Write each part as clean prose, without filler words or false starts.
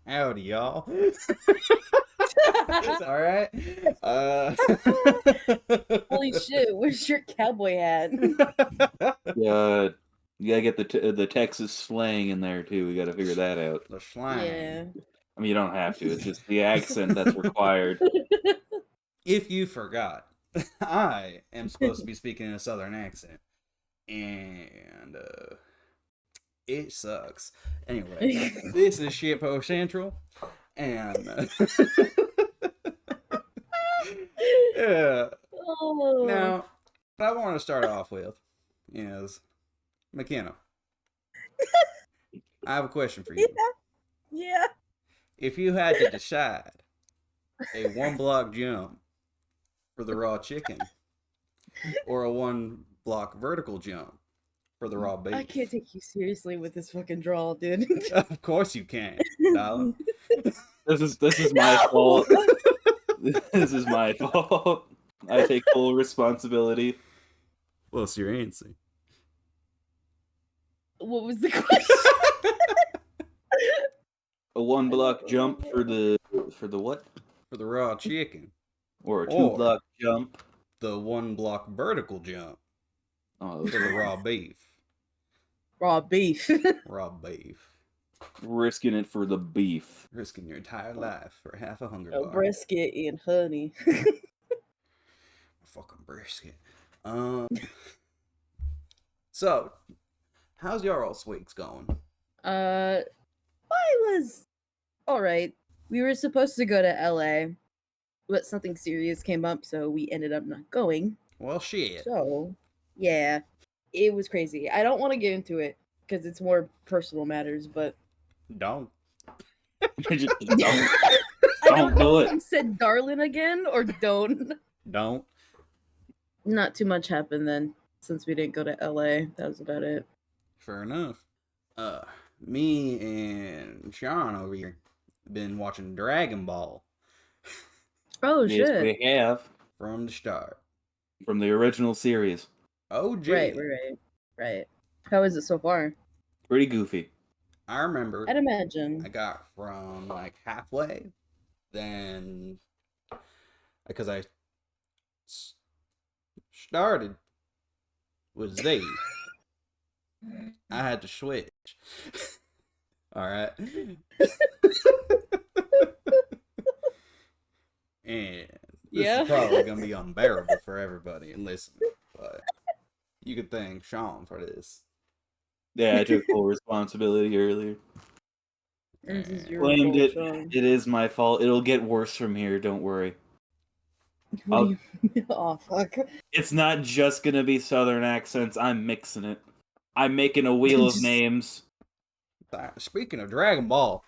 Howdy, y'all. All right. Holy shit, where's your cowboy hat? Yeah, you gotta get the Texas slang in there too. We gotta figure that out. The slang. Yeah. I mean, you don't have to. It's just the accent that's required. If you forgot, I am supposed to be speaking in a southern accent. And it sucks. Anyway, this is Shitpo Central. And yeah. Oh. Now, what I want to start off with is McKenna. I have a question for you. Yeah. If you had to decide a 1 block jump for the raw chicken or a 1 block vertical jump for the raw beef. I can't take you seriously with this fucking drawl, dude. Of course you can, darling. This is my fault. This is my fault. I take full responsibility. What's your answer? What was the question? A 1 block jump for the what? For the raw chicken. Or a 2 block jump. The 1 block vertical jump Oh, for the raw beef. Raw beef. Raw beef. risking it for the beef. Risking your entire life for half a hunger A bar. brisket and honey. Fucking brisket. So, how's your all weeks going? Mine was alright. We were supposed to go to LA, but something serious came up, so we ended up not going. Well, shit. So, yeah, it was crazy. I don't want to get into it because it's more personal matters, but Don't. Just I don't don't do know it. if you said darling again or don't. Don't. Not too much happened then since we didn't go to LA. That was about it. Fair enough. Me and Sean over here been watching Dragon Ball Oh Yes, shit! we have. from the start. From the original series. OG. Right. How is it so far? Pretty goofy. I remember I'd imagine. I got from like halfway, then because I started with Z, I had to switch. All right. And this Yeah. is probably gonna be unbearable for everybody and listening, but you could thank Sean for this. Yeah, I took full responsibility earlier. This is your Blamed fault, it. Sean. It is my fault. It'll get worse from here, don't worry. What do you... Oh fuck! It's not just gonna be southern accents, I'm mixing it. I'm making a wheel of Just- names. Speaking of Dragon Ball,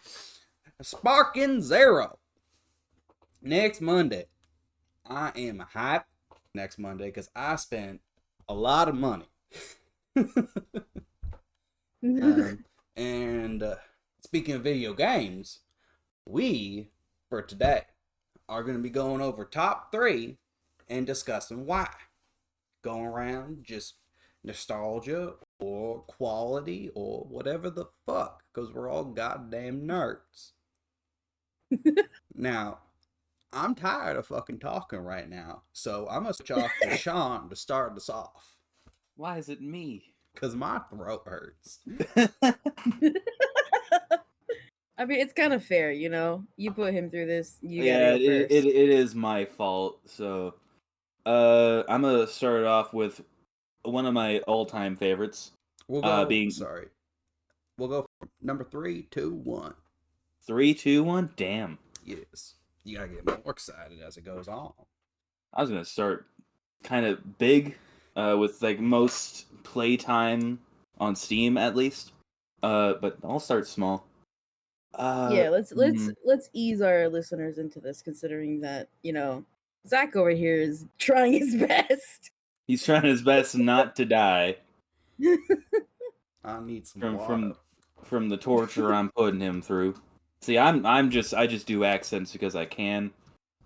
Sparking Zero. Next Monday, I am hyped next Monday because I spent a lot of money. And speaking of video games, we, for today, are going to be going over top 3 and discussing why. Going around just nostalgia or quality or whatever the fuck, because we're all goddamn nerds. Now, I'm tired of fucking talking right now, so I'm going to switch off to Sean to start us off. Why is it me? Because my throat hurts. I mean, it's kind of fair, you know. You put him through this. You Yeah, gotta go first. it is my fault. So, I'm gonna start off with one of my all-time favorites. We'll go. Being- Sorry. We'll go from number 3, 2, 1. 3, 2, 1. Damn. Yes. You gotta get more excited as it goes on. I was gonna start kind of big, with like most playtime on Steam at least. But I'll start small. Yeah, let's ease our listeners into this, considering that Zach over here is trying his best. He's trying his best not to die I need some from the torture I'm putting him through. See, I just do accents because I can,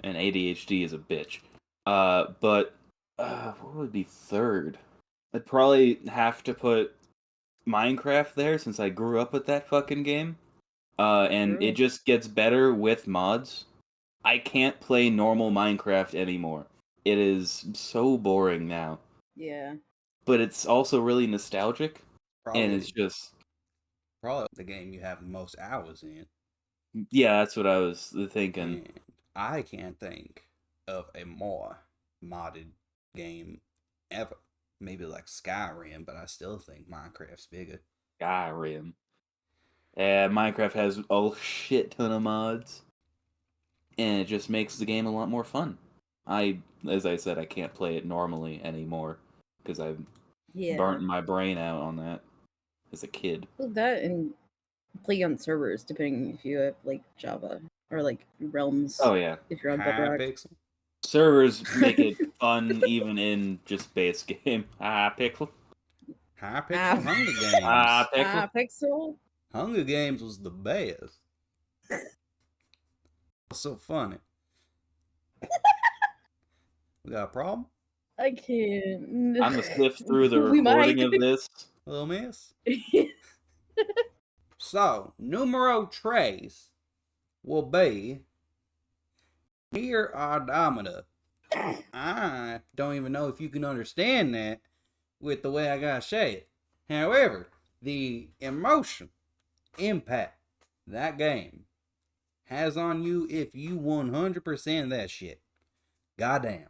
and ADHD is a bitch. But what would be third? I'd probably have to put Minecraft there since I grew up with that fucking game. And it True. just gets better with mods. I can't play normal Minecraft anymore. It is so boring now. Yeah. But it's also really nostalgic, and it's just Probably the game you have the most hours in. yeah, that's what I was thinking. And I can't think of a more modded game ever. Maybe like Skyrim, but I still think Minecraft's bigger. Skyrim. Yeah, Minecraft has a shit ton of mods, and it just makes the game a lot more fun. As I said, I can't play it normally anymore because I've Yeah. burnt my brain out on that as a kid. Well, that and play on servers, depending if you have like Java or like Realms. Oh yeah, If you're on Bedrock. Hypixel. servers make it fun even in just base game. Pickle. Hypixel Hunger Games. Pickle. Pixel. Hunger Games was the best. So funny. We got a problem? I can't. I'm gonna sift through the We recording might. of this. Little miss? So, numero tres will be Near Automata. I don't even know if you can understand that with the way I gotta say it. However, the emotion, impact that game has on you if you 100% that shit. Goddamn.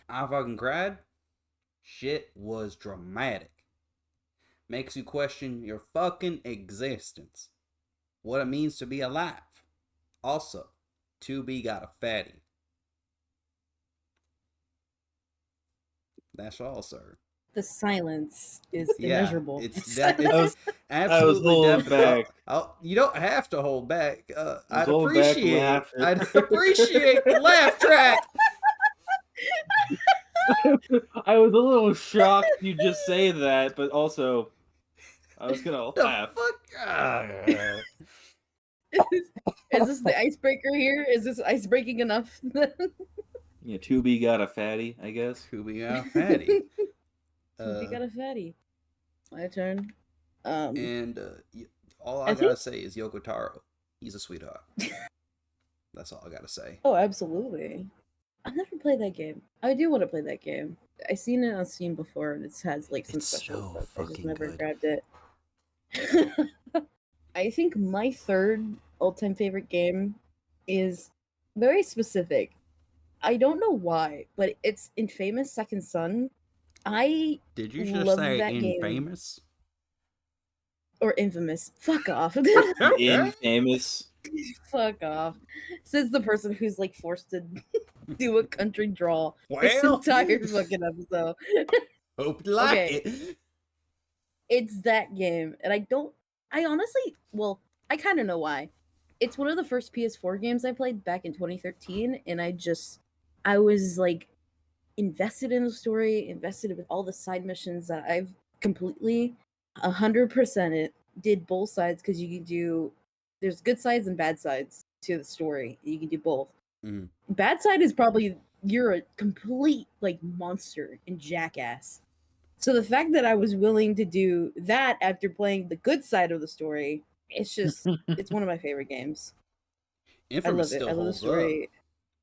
I fucking cried. Shit was dramatic. Makes you question your fucking existence. What it means to be alive. Also, 2B got a fatty. That's all, sir. The silence is immeasurable. It's was absolutely holding definitely. back. You don't have to hold back. I'd holding back appreciate. laughter. I'd appreciate the laugh track. I was a little shocked you just say that, but also I was gonna The laugh. fuck? Is this the icebreaker here? Is this ice breaking enough? Yeah, 2B got a fatty, I guess. 2B got a fatty. We got a fatty. My turn. And all I I gotta think- say is Yoko Taro. He's a sweetheart. That's all I gotta say. Oh, absolutely. I've never played that game. I do want to play that game. I seen it on Steam before, and it has like some It's special so stuff. I just fucking never good. grabbed it. I think my third all-time favorite game is very specific. I don't know why, but it's Infamous Second Son. I Did you just love say that game. infamous? Or Infamous. Fuck off. Infamous. Fuck off. Says the person who's like forced to do a country draw this Well, entire fucking episode. hope you like Okay. it. It's that game. And I honestly, well, I kind of know why. It's one of the first PS4 games I played back in 2013. And I was like invested in the story, invested with all the side missions that I've completely 100% it did both sides because you can do, there's good sides and bad sides to the story. You can do both. Mhm. Bad side is probably you're a complete like monster and jackass. So the fact that I was willing to do that after playing the good side of the story, it's just it's one of my favorite games. Infamous I love it. still I love the holds story. up.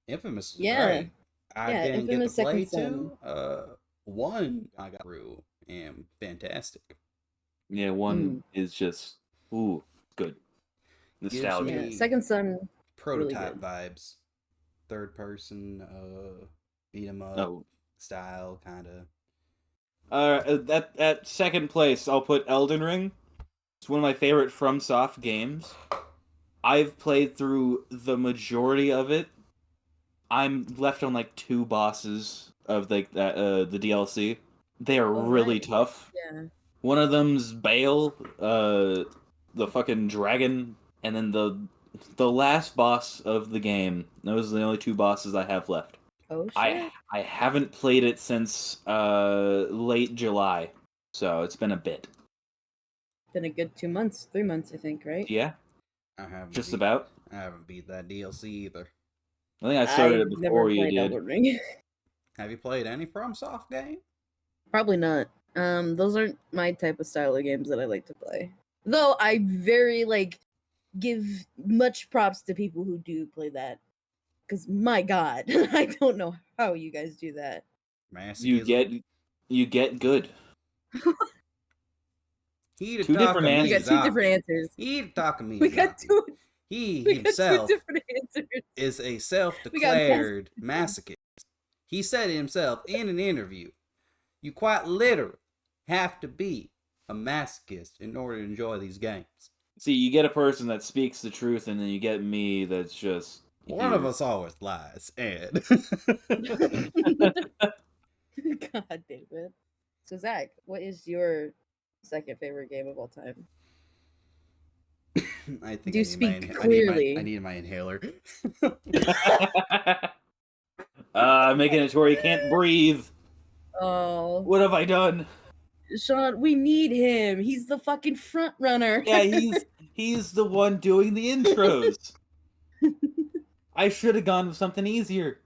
Infamous is Yeah. great. I Yeah, didn't Infamous get to play Second two. One I got through and fantastic. Yeah, one is just good. Nostalgia. Yeah, me Second Son. Prototype good. vibes. Third person, beat 'em up Oh. style, kind of. At second place, I'll put Elden Ring. It's one of my favorite FromSoft games. I've played through the majority of it. I'm left on like 2 bosses of the DLC. They are really right. tough. Yeah. One of them's Bale, the fucking dragon, and then the last boss of the game. Those are the only 2 bosses I have left. Oh shit. I haven't played it since late July, so it's been a bit. Been a good 2 months, 3 months, I think, right? Yeah, I haven't just beat, about. I haven't beat that DLC either. I think I started it I've before never you played did. Elden Ring. Have you played any FromSoft game? Probably not. Those aren't my type of style of games that I like to play. Though I very like give much props to people who do play that. Because my God, I don't know how you guys do that. Masochism. You get good. He to Two talk different of me, We got two different answers. He to talk of me, We got Zaki. two. He We got two himself different answers. is a We got self-declared masochist. He said himself in an interview, "You quite literally have to be a masochist in order to enjoy these games." See, you get a person that speaks the truth, and then you get me that's just One of here. us always lies, and God damn it. So Zach, what is your second favorite game of all time? I think Do speak clearly. I need my inhaler. Making it to where you can't breathe. Oh, What have I done? Sean, we need him. He's the fucking front runner. Yeah, he's the one doing the intros. I should have gone with something easier.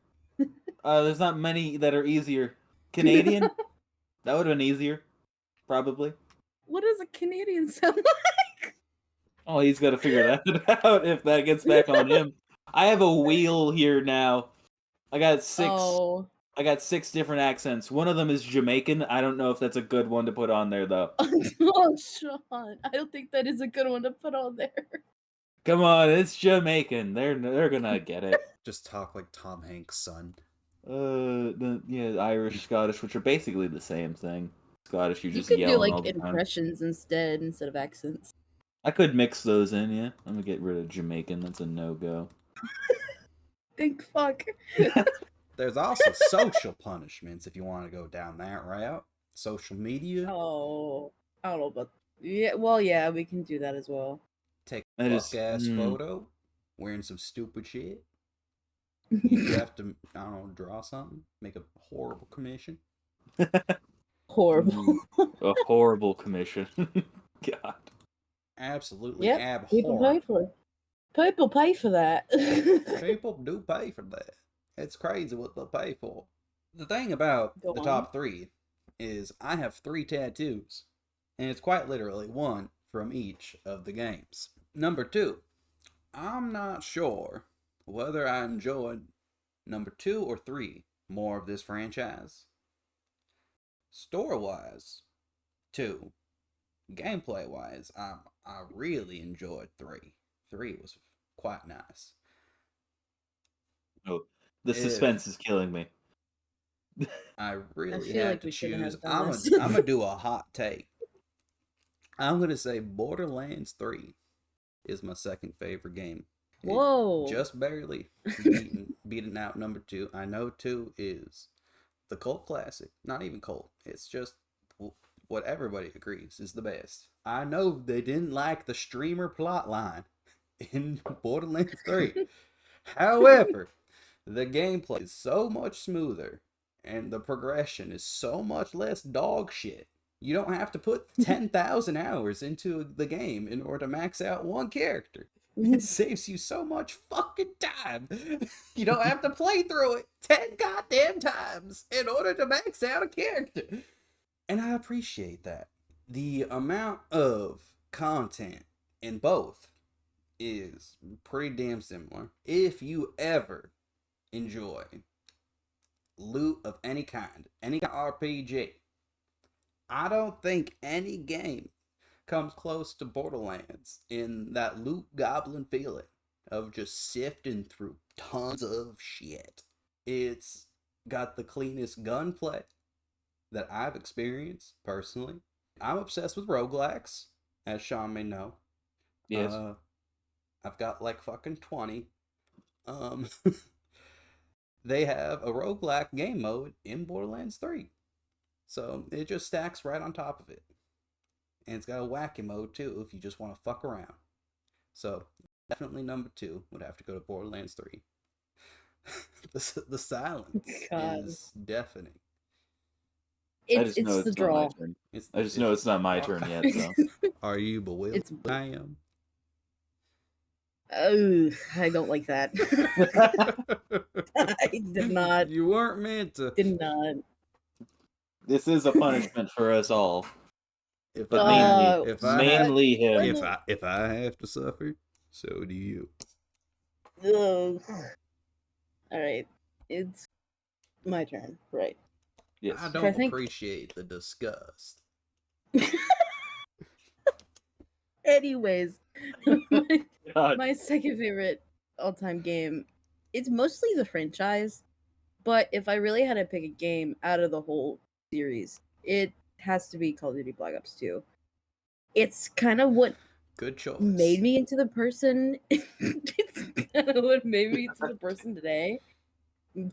There's not many that are easier. Canadian? That would have been easier. Probably. What does a Canadian sound like? Oh, he's got to figure that out if that gets back on him. I have a wheel here now. I got six. Oh. I got 6 different accents. One of them is Jamaican. I don't know if that's a good one to put on there, though. Oh, Sean. I don't think that is a good one to put on there. Come on, it's Jamaican. They're gonna get it. Just talk like Tom Hanks' son. Irish, Scottish, which are basically the same thing. Scottish, You just could do yelling all like the time. impressions instead of accents. I could mix those in, yeah. I'm gonna get rid of Jamaican. That's a no-go. Think fuck. There's also social punishments if you want to go down that route. Social media. Oh, I don't know about. Yeah, well, yeah, we can do that as well. Take I a just- fuck ass photo, wearing some stupid shit. You have to, I don't know, draw something, make a horrible commission. Horrible. A horrible commission. God. Absolutely Yep, people pay abhorrent. for it. People pay for that. People do pay for that. It's crazy what they'll pay for. The thing about Go the on. top 3 is I have 3 tattoos, and it's quite literally one from each of the games. Number 2, I'm not sure whether I enjoyed number 2 or 3 more of this franchise. Story-wise, 2. Gameplay-wise, I really enjoyed 3. 3 was quite nice. Oh, the suspense is killing me. I really feel had like to we shouldn't choose. have done I'm this. gonna do a hot take. I'm gonna say Borderlands 3 is my second favorite game. Whoa. Just barely beating out number 2. I know 2 is the cult classic. Not even cult. It's just what everybody agrees is the best. I know they didn't like the streamer plot line in Borderlands 3. However, the gameplay is so much smoother and the progression is so much less dog shit. You don't have to put 10,000 hours into the game in order to max out one character. It saves you so much fucking time. You don't have to play through it 10 goddamn times in order to max out a character. And I appreciate that. The amount of content in both is pretty damn similar. If you ever enjoy loot of any kind RPG, I don't think any game comes close to Borderlands in that loot goblin feeling of just sifting through tons of shit. It's got the cleanest gunplay that I've experienced personally. I'm obsessed with roguelikes, as Sean may know. Yes. I've got like fucking 20. They have a roguelike game mode in Borderlands 3. So it just stacks right on top of it. And it's got a wacky mode too if you just want to fuck around. So definitely number 2 would have to go to Borderlands 3. The silence is deafening. It's the draw. I just know it's not my turn yet. So. Are you bewildered? I am. Oh, I don't like that. I did not. You weren't meant to. Did not. This is a punishment for us all. If But I mainly him. if I have to suffer, So do you. Ugh. All right, it's my turn, right? Yes. I I don't think- appreciate the disgust. Anyways, my, God. my second favorite all-time game, it's mostly the franchise, but if I really had to pick a game out of the whole series, it has to be Call of Duty Black Ops 2. It's kind of what Good choice. made me into the person. It's kind of what made me into the person today.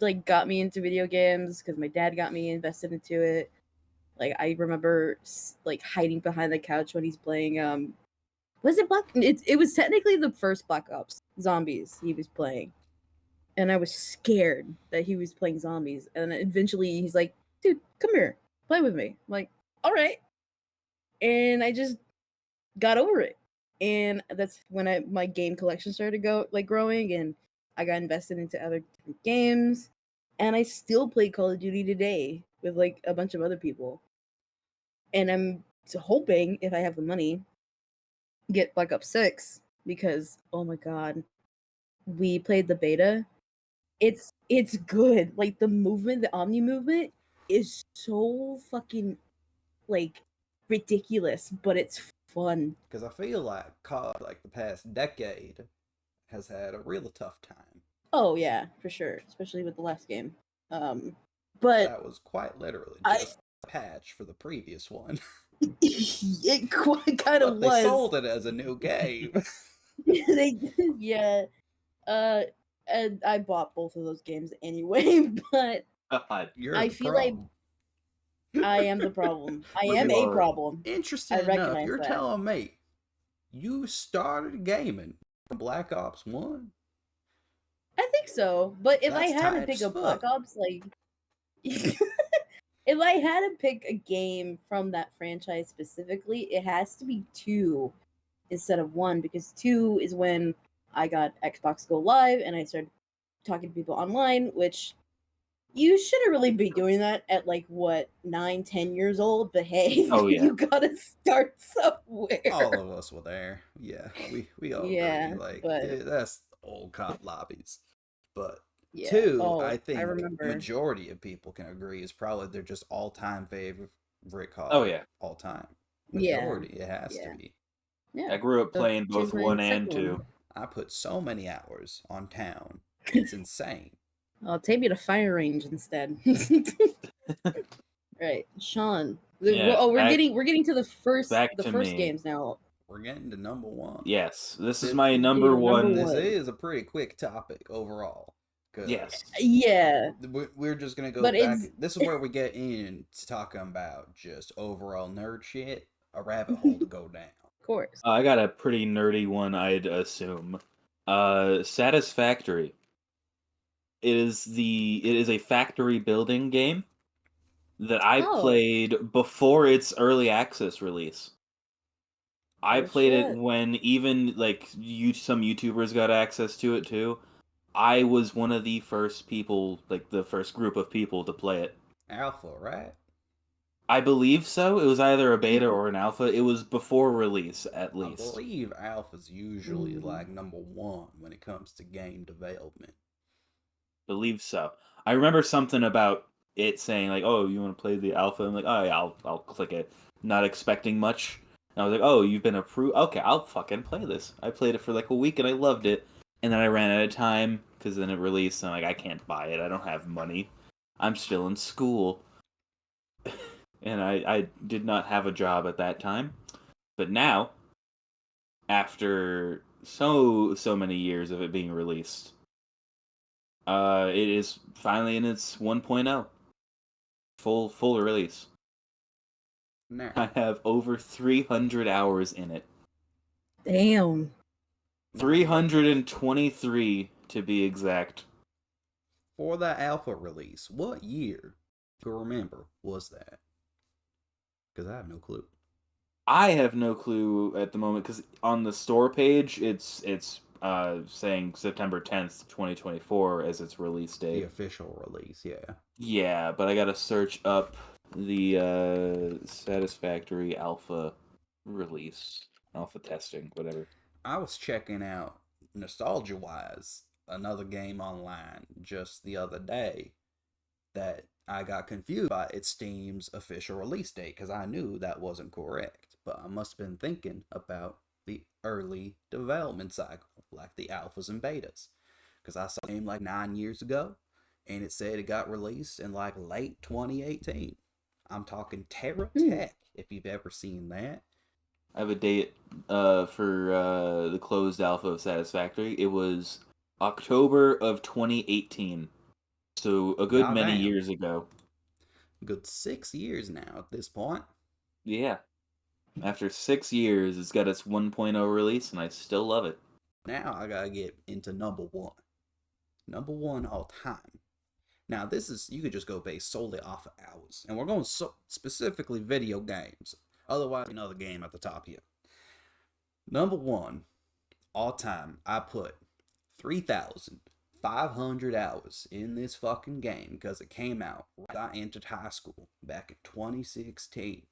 Like, got me into video games because my dad got me invested into it. Like, I remember like hiding behind the couch when he's playing. Was it Black? It was technically the first Black Ops Zombies he was playing, and I was scared that he was playing zombies. And then eventually he's like, "Dude, come here, play with me." I'm like, all right, and I just got over it. And that's when my game collection started growing, and I got invested into other different games. And I still play Call of Duty today with like a bunch of other people. And I'm hoping, if I have the money, get Black Ops 6, because oh my god, we played the beta. It's good. Like, the movement, the omni movement is so fucking like ridiculous, but it's fun. Because I feel like COD, like the past decade, has had a real tough time. Oh yeah, for sure, especially with the last game. But That was quite literally I- just a patch for the previous one. it quite kind of But they was. sold it as a new game. Yeah. And I bought both of those games anyway, but God. You're I the feel like problem. I am the problem. I You am a are. problem. Interesting I enough, recognize you're that. telling me you started gaming from Black Ops 1? I think so. But if I That's had to tight pick as a Black fuck. Ops, like, if I had to pick a game from that franchise specifically, it has to be 2 instead of 1, because 2 is when I got Xbox Go Live and I started talking to people online, which you shouldn't really be doing that at like what 9, 10 years old, but hey, Oh, yeah. you gotta start somewhere. All of us were there. Yeah, we all Yeah, agree. Like, but- dude, that's old cop lobbies. But Yeah. 2, Oh, I I think remember. majority of people can agree is probably their just all-time favorite COD. Oh, yeah. All time. Yeah, Majority, it has yeah. to be. Yeah. I grew up So playing choose both my 1 and second 2. one. I put so many hours on Town. It's insane. I'll take you to fire range instead. Right, Sean. Yeah, Oh, we're back- getting to the first back to me. games now. We're getting to number 1. Yes, this is This- my number Dude, number one. This one. is a pretty quick topic overall. 'Cause Yes. Yeah, we're just gonna go But back. it's- This is where we get into talking about just overall nerd shit. A rabbit hole to go down. of course. I got a pretty nerdy one, I'd assume. Satisfactory. It is a factory building game that I Oh. played before its early access release. I Oh, played shit. it when even like some YouTubers got access to it too. I was one of the first people, like the first group of people to play it. Alpha, right? I believe so. It was either a beta or an alpha. It was before release, at I least. believe Alpha's usually Mm. like number 1 when it comes to game development. Believe so. I remember something about it saying like, "Oh, you want to play the alpha?" I'm like, "Oh yeah, I'll click it." Not expecting much. And I was like, "Oh, you've been approved. Okay, I'll fucking play this." I played it for like a week and I loved it. And then I ran out of time because then it released. And I'm like, I can't buy it. I don't have money. I'm still in school. And I did not have a job at that time. But now, after so many years of it being released, it is finally in its 1.0 full release. Now, I have over 300 hours in it. Damn. 323 to be exact. for that Alpha release, what year, to remember, was that? Because I have no clue. I have no clue at the moment because on the store page it's saying September 10th, 2024 as its release The date. official release, yeah. Yeah, but I gotta search up the Satisfactory alpha release, alpha testing, whatever. I was checking out, nostalgia wise, another game online just the other day that I got confused by its Steam's official release date because I knew that wasn't correct. But I must have been thinking about the early development cycle, like the alphas and betas. Because I saw the game like 9 years ago and it said it got released in like late 2018. I'm talking Terra Hmm. Tech, if you've ever seen that. I have a date for the closed alpha of Satisfactory. It was October of 2018, so a good many Goddamn. years ago. Good 6 years now at this point. Yeah, after 6 years, it's got its 1.0 release, and I still love it. Now I gotta get into number one. Number one all time. Now this is, you could just go based solely off of hours, and we're going specifically video games. Otherwise, another game at the top here. Number one all time, I put 3,500 hours in this fucking game because it came out right I entered high school back in 2016.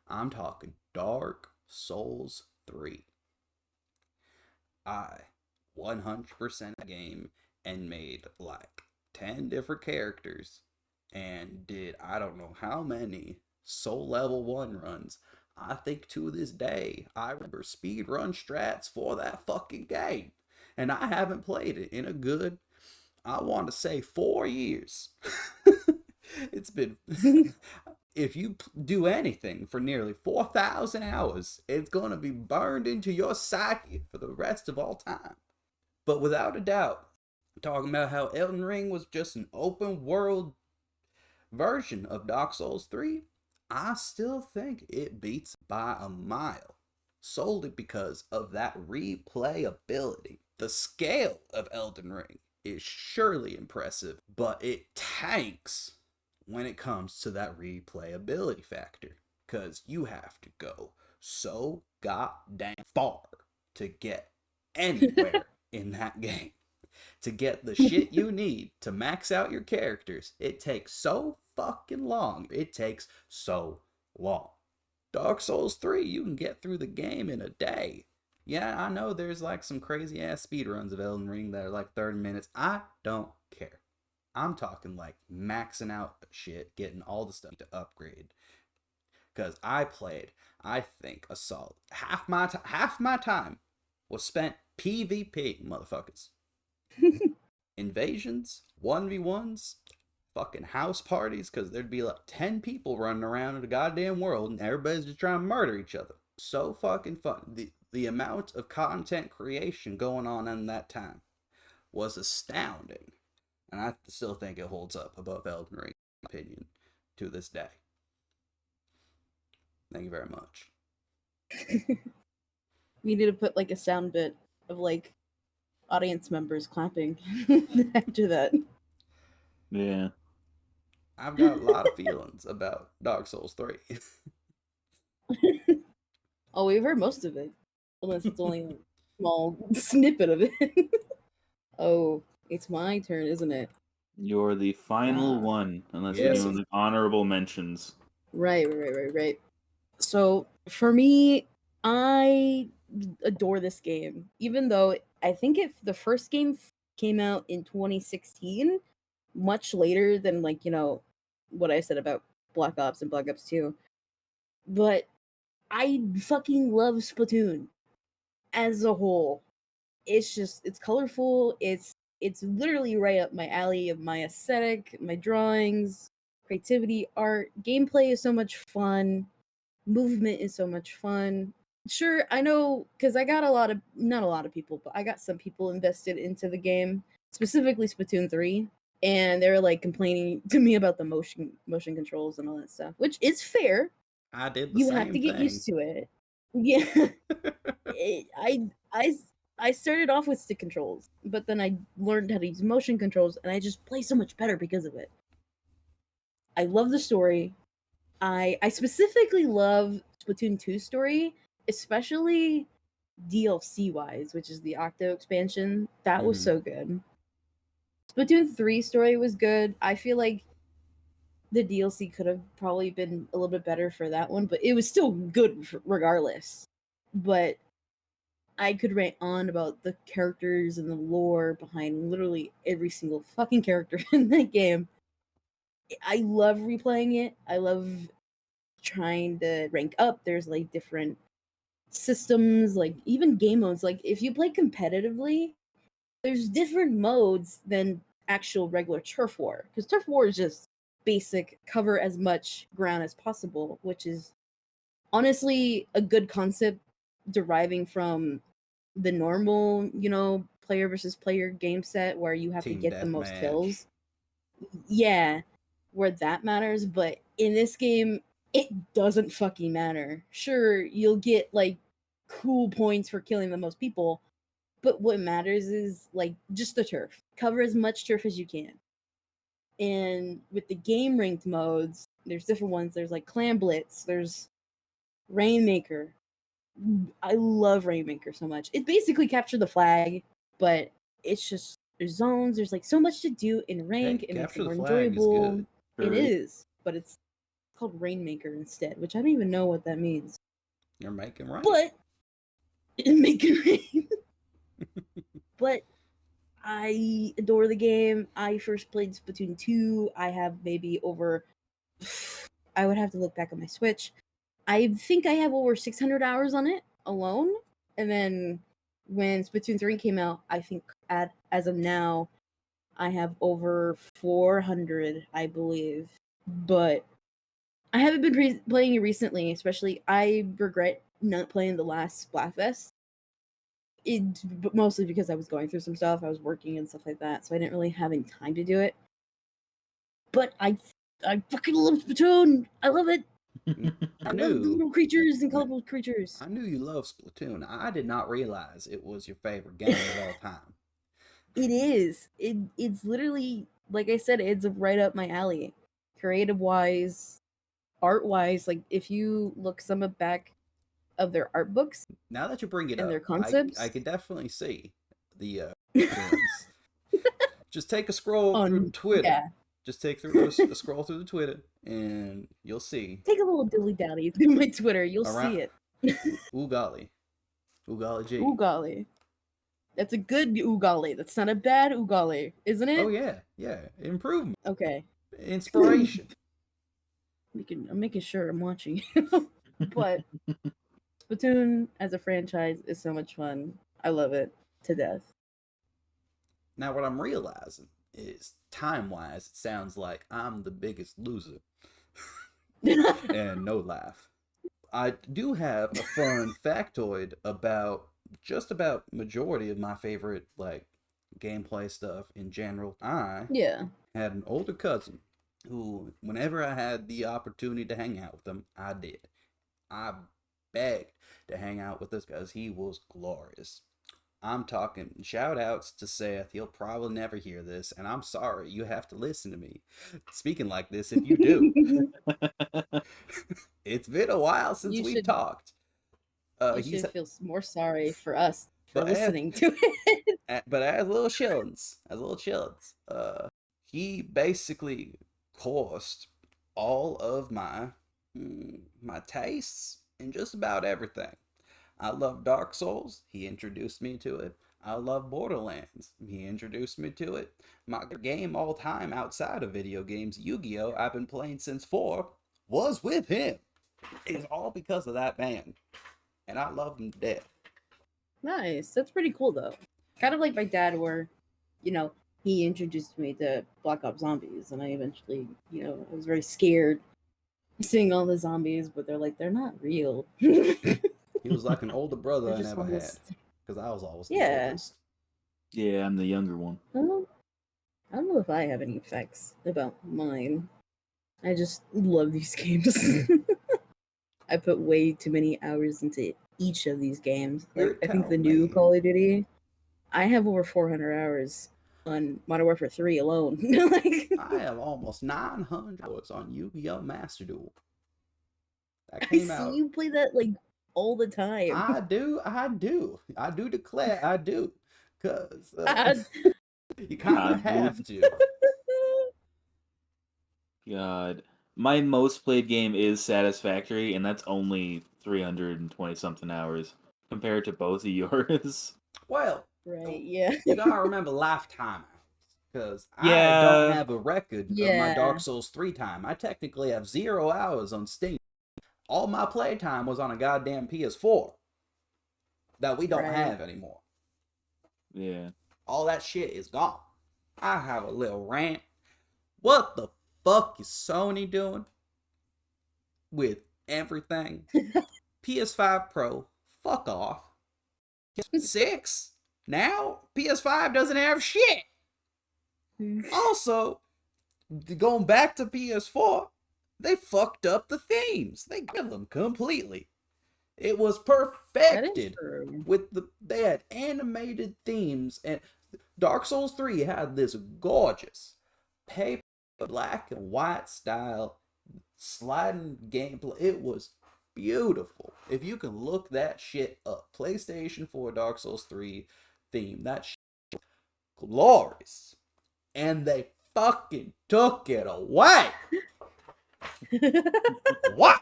I'm talking Dark Souls 3. I 100% a game and made like 10 different characters and did I don't know how many soul level 1 runs. I think to this day I remember speed run strats for that fucking game. And I haven't played it in a good, I want to say, 4 years. It's been, if you do anything for nearly 4,000 hours, it's going to be burned into your psyche for the rest of all time. But without a doubt, talking about how Elden Ring was just an open world version of Dark Souls 3, I still think it beats by a mile. Solely because of that replayability. The scale of Elden Ring is surely impressive, but it tanks when it comes to that replayability factor. Because you have to go so goddamn far to get anywhere in that game. To get the shit you need to max out your characters, it takes so fucking long. It takes so long. Dark Souls 3, you can get through the game in a day. Yeah, I know there's like some crazy ass speedruns of Elden Ring that are like 30 minutes. I don't care. I'm talking like maxing out shit, getting all the stuff to upgrade. Because I played, I think, a solid half my time was spent PvP, motherfuckers. Invasions, 1v1s, fucking house parties, because there'd be like 10 people running around in the goddamn world and everybody's just trying to murder each other. So fucking fun. The amount of content creation going on in that time was astounding. And I still think it holds up above Elden Ring, in my opinion, to this day. Thank you very much. We need to put like a sound bit of like audience members clapping after that. Yeah. I've got a lot of feelings about Dark Souls 3. Oh, we've heard most of it. Unless it's only a small snippet of it. Oh, it's my turn, isn't it? You're the final Ah, one, unless we're Yes. doing the honorable mentions. Right. So for me, I adore this game. Even though I think if the first game came out in 2016, much later than like, what I said about Black Ops and Black Ops 2. But I fucking love Splatoon as a whole. It's colorful, it's literally right up my alley of my aesthetic, my drawings, creativity, art, gameplay is so much fun, movement is so much fun. Sure, I know because I got not a lot of people, but I got some people invested into the game, specifically Splatoon 3, and they were like complaining to me about the motion controls and all that stuff, which is fair. I did the You have same to get thing. used to it. Yeah. it, I I started off with stick controls, but then I learned how to use motion controls, and I just play so much better because of it. I love the story. I specifically love Splatoon 2 story, especially DLC wise, which is the Octo expansion. That was Mm-hmm. so good. Splatoon 3 story was good. I feel like the DLC could have probably been a little bit better for that one, but it was still good regardless. But I could rant on about the characters and the lore behind literally every single fucking character in that game. I love replaying it. I love trying to rank up. There's like different systems, like even game modes. Like if you play competitively, there's different modes than actual regular turf war. Because turf war is just basic cover as much ground as possible, which is honestly a good concept deriving from the normal, player versus player game set where you have to Team get the most deathmatch. kills. Yeah, where that matters, but in this game, it doesn't fucking matter. Sure, you'll get like cool points for killing the most people, but what matters is like just the turf. Cover as much turf as you can. And with the game ranked modes, there's different ones. There's like Clan Blitz, there's Rainmaker. I love Rainmaker so much. It basically captured the flag, but it's just there's zones. There's like so much to do in rank. Hey, It makes it capture the more flag is enjoyable. good. It Sure. is, but it's called Rainmaker instead, which I don't even know what that means. You're making right. But make it rain. But I adore the game. I first played Splatoon 2. I have maybe over. I would have to look back at my Switch. I think I have over 600 hours on it alone. And then when Splatoon 3 came out, I think as of now, I have over 400, I believe. But I haven't been playing it recently, especially I regret not playing the last Splatfest. Mostly because I was going through some stuff. I was working and stuff like that, so I didn't really have any time to do it. But I fucking love Splatoon. I love it. I love the little creatures and colorful creatures. I knew you loved Splatoon. I did not realize it was your favorite game of all time. It is. It's literally, like I said, it's right up my alley. Creative wise, art wise, like if you look some back of their art books Now that you bring it and their up, concepts, I can definitely see the ones. Just take a scroll through Twitter. Yeah. Just take a scroll through the Twitter, and you'll see. Take a little dilly dally through my Twitter. You'll Around, see it. Ooh golly G. Ooh golly. That's a good ooh golly. That's not a bad ooh golly, isn't it? Oh yeah, improvement, Okay. inspiration. I'm making sure I'm watching. But Splatoon as a franchise is so much fun. I love it to death. Now what I'm realizing is time-wise, it sounds like I'm the biggest loser, and no laugh. I do have a fun factoid about just about majority of my favorite like gameplay stuff in general. I Yeah. had an older cousin who, whenever I had the opportunity to hang out with him, I did. I begged to hang out with us because he was glorious. I'm talking shout outs to Seth. He'll probably never hear this, and I'm sorry you have to listen to me speaking like this if you do. It's been a while since You we've should talked. you He's should feel more sorry for us for but as, listening to it. but as little chillins, he basically coursed all of my tastes in just about everything. I love Dark Souls. He introduced me to it. I love Borderlands. He introduced me to it. My game all time outside of video games, Yu-Gi-Oh! I've been playing since 4, was with him. It's all because of that man. And I love him to death. Nice. That's pretty cool though. Kind of like my dad where, you know, he introduced me to Black Ops Zombies and I eventually, I was very scared seeing all the zombies, but they're not real. He was like an older brother They're I just never had. almost Because I was always the Yeah. oldest. Yeah, I'm the younger one. I don't know if I have any effects about mine. I just love these games. I put way too many hours into each of these games. You're Like I think the telling new me. Call of Duty, I have over 400 hours on Modern Warfare 3 alone. Like, I have almost 900 hours on Yu-Gi-Oh! Master Duel. That I came see out. you play that like all the time. I do declare I do. Because you kind God, of have to. God. My most played game is Satisfactory, and that's only 320 something hours. compared to both of yours. Well, Right, yeah. you gotta remember lifetime because I Yeah. don't have a record of my Yeah. Dark Souls 3 time. I technically have 0 hours on Steam. All my playtime was on a goddamn PS4 that we don't Right. have anymore. Yeah. All that shit is gone. I have a little rant. What the fuck is Sony doing with everything? PS5 Pro, fuck off. PS6, now PS5 doesn't have shit. Also, going back to PS4, they fucked up the themes. They killed them completely. It was That is perfected true. with they had animated themes, and Dark Souls 3 had this gorgeous paper black and white style sliding gameplay. It was beautiful. If you can look that shit up, PlayStation 4 Dark Souls 3 theme, that shit was glorious. And they fucking took it away. What?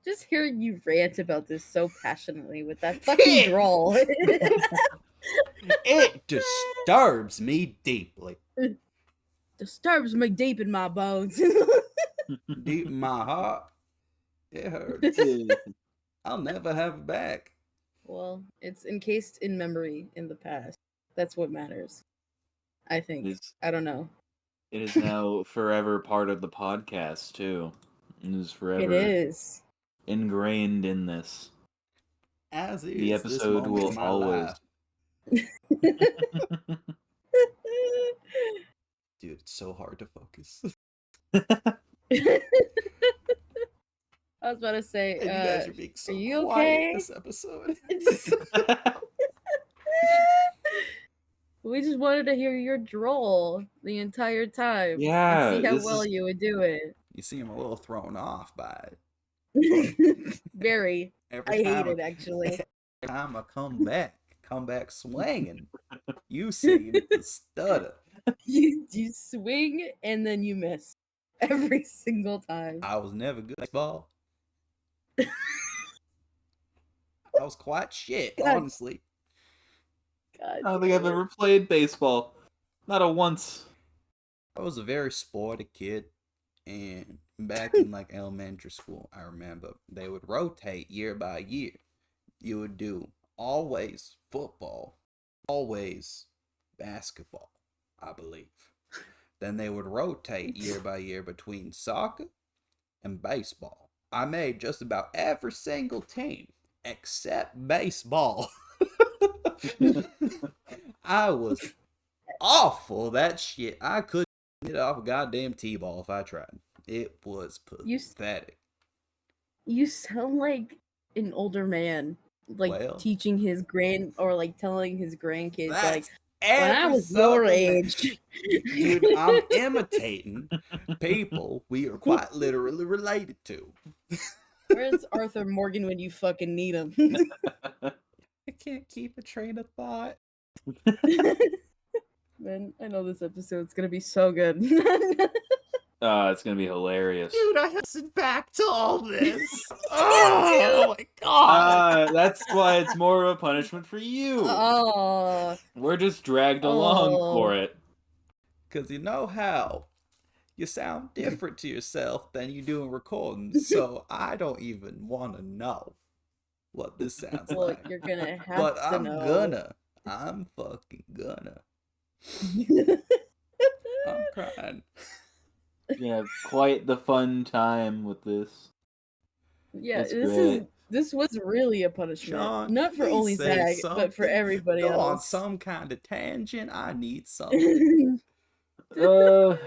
Just hearing you rant about this so passionately with that fucking drawl. It disturbs me deeply. Disturbs me deep in my bones. Deep in my heart. It hurts. I'll never have it back. Well, it's encased in memory in the past. That's what matters. I think. It's- I don't know. It is now forever part of the podcast too. It is forever It is. ingrained in this. As is The this episode moment will in my always. life. Dude, it's so hard to focus. I was about to say, And you guys are being so you quiet okay? this episode. We just wanted to hear your drawl the entire time. Yeah, And see how this well is- you would do it. You seem a little thrown off by it. Very. I Every hate time, it, actually. every time I come back swinging. You seem to stutter. You swing and then you miss every single time. I was never good at baseball. I was quite shit, God. honestly. God I don't think I've damn it. ever played baseball. Not a once. I was a very sporty kid, and back in like elementary school, I remember they would rotate year by year. You would do always football, always basketball, I believe. Then they would rotate year by year between soccer and baseball. I made just about every single team except baseball. I was awful. That shit. I couldn't get off a goddamn T-ball if I tried. It was pathetic. You sound like an older man, like Well, teaching his or like telling his grandkids, like, That's when I was your age. Dude, I'm imitating people we are quite literally related to. Where's Arthur Morgan when you fucking need him? I can't keep a train of thought. Man, I know this episode's gonna be so good. It's gonna be hilarious. Dude, I listened back to all this. Oh my god. That's why it's more of a punishment for you. Oh, We're just dragged along for it. Because you know how you sound different to yourself than you do in recordings, so I don't even want to know what this sounds look, like. you're gonna have But to I'm know. gonna. I'm fucking gonna. I'm crying. You have quite the fun time with this. Yeah, That's this was really a punishment. Sean, Not for please only say Zach, but for something. everybody Go on else. some kind of tangent. I need something. You